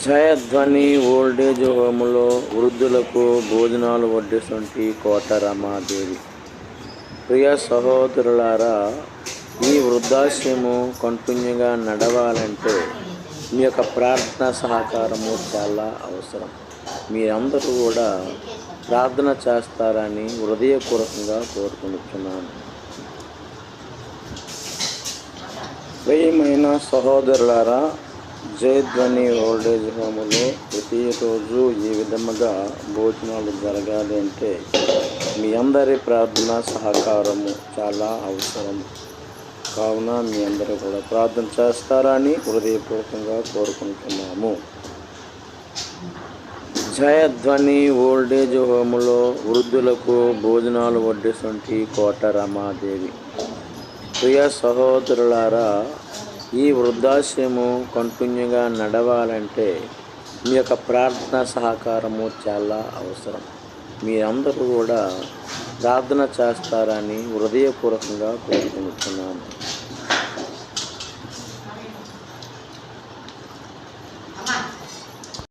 జయధ్వని old age హోములో వృద్ధులకు భోజనాలు వడ్డిస్తుంటి కోట రమాదేవి. ప్రియ సహోదరులారా, ఈ వృద్ధాశ్రము కంటిన్యూగా నడవాలంటే మీ యొక్క ప్రార్థన సహకారము చాలా అవసరం. మీరందరూ కూడా ప్రార్థన చేస్తారని హృదయపూర్వకంగా కోరుకుంటున్నాను. ప్రియమైన సహోదరులారా, జయధ్వని ఓల్డేజ్ హోములో ప్రతిరోజు ఈ విధముగా భోజనాలు జరగాలి అంటే మీ అందరి ప్రార్థన సహకారము చాలా అవసరం. కావున మీ అందరూ కూడా ప్రార్థన చేస్తారని హృదయపూర్వకంగా కోరుకుంటున్నాము. జయధ్వని ఓల్డేజ్ హోములో వృద్ధులకు భోజనాలు వడ్డిస్తుంటి కోట రమాదేవి. ప్రియ సహోదరులారా, ఈ వృద్ధాశ్రము కంటిన్యూగా నడవాలంటే మీ యొక్క ప్రార్థన సహకారము చాలా అవసరం. మీరందరూ కూడా ప్రార్థన చేస్తారని హృదయపూర్వకంగా కోరుకుంటున్నాను.